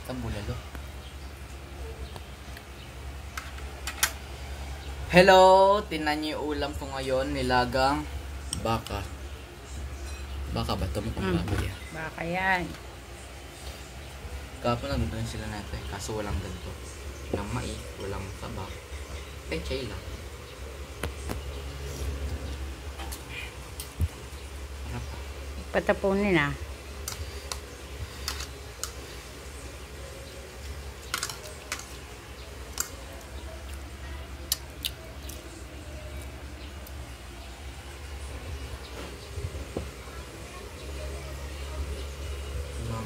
Basta bulalo. Hello! Tinan niyo yung ulam ko ngayon. Nilagang baka. Baka ba ito? Mukhang baka yan. Baka yan. Kapon na doon sila natin. Kaso walang ganito. Walang mais, walang taba. Pechay lang. Patapunin ah.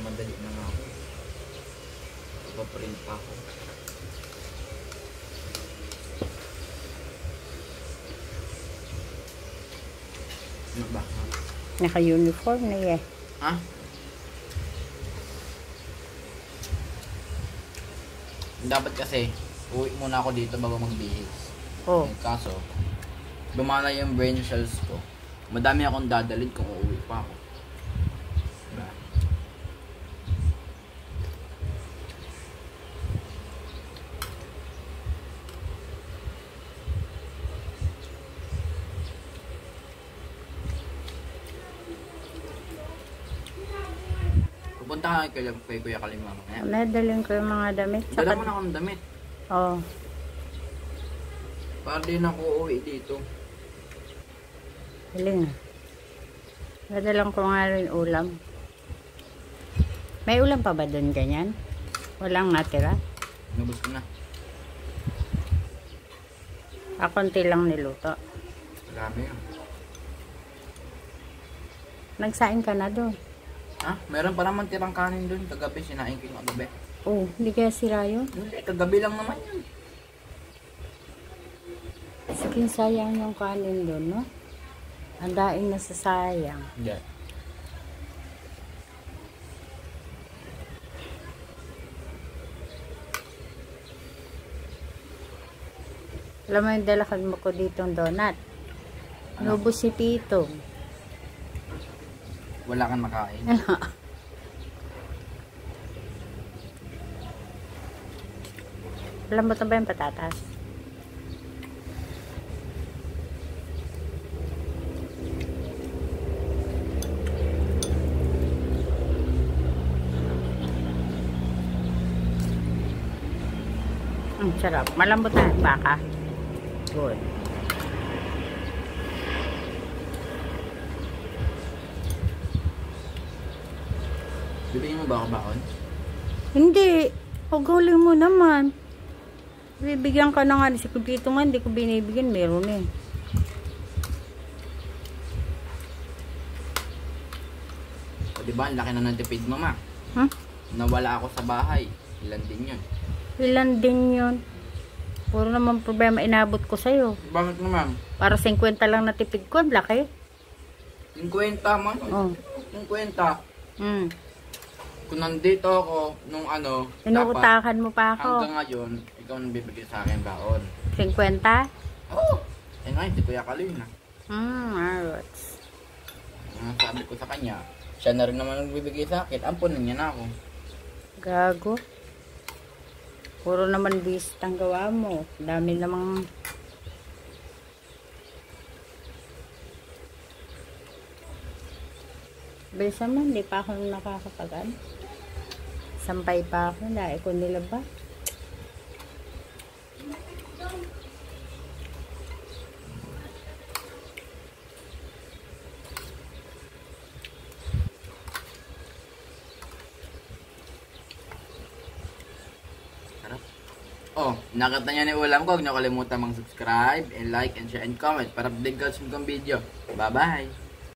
Madali na nga ako. Ipaprint pa ako. Ano ba? Naka-uniform na eh. Ha? Dapat kasi, uwi muna ako dito bago magbihis. Oh. Kaso, lumala yung brain cells ko. Madami akong dadalhin kung uuwi pa ako. Diba? Pupunta ka kay Kuya Kaling mamaya. Nadalhin ko yung mga damit. Dala mo na akong damit. Oo. Para din ako uuwi dito. Galing ah. Nadalang ko nga rin ulam. May ulam pa ba doon ganyan? Walang natira? Nabos ko na. Konti lang niluto. Grabe yun. Nagsaing ka na doon. Ah, meron pa naman tirang kanin dun. Kagabi, sinain ko yung kagabi. Oh, hindi kaya sira yun? Hindi, kagabi lang naman yun. Sige, sayang yung kanin doon, no? Ang daing na sa sayang. Hindi. Alam mo yung dalakan mo ko ditong donut. Ano? Nubos si Tito. Wala kang makain. Alam mo ba yung patatas? Ang sarap. Malambot na yung baka. Good. Bibigyan mo ba ako baon? Hindi. Paghuling mo naman. Bibigyan ka na nga. Si Kupito nga, hindi ko binibigyan. Meron eh. O diba, ang laki na ng tipid mo, ma. Huh? Nawala ako sa bahay. Ilan din yun? Ilan din yun? Puro naman problema inabot ko sa'yo. Bakit naman? Para 50 lang natipid ko. Ang laki. 50 man. Oh. 50. Mm. Kung nandito ako, nung ano, Inuutakan mo pa ako. hanggang ngayon, ikaw nang bibigyan sa akin baon. 50? Oo. Eh nga, hindi Kuya Kaling na. Alright. Ang sabi ko sa kanya, siya na rin naman nagbibigay sa akin. Ampunan niya na ako. Gago. Puro naman visit ang gawa mo. Dami namang... Bilisan mo, hindi pa ako nakakapagan. Sampay pa ako, dahil ko nila ba? Sarap. Oh, nakita niya na yung ulam ko. Huwag niyo kalimutan mag-subscribe and like and share and comment para update ka sa mga video. Bye-bye!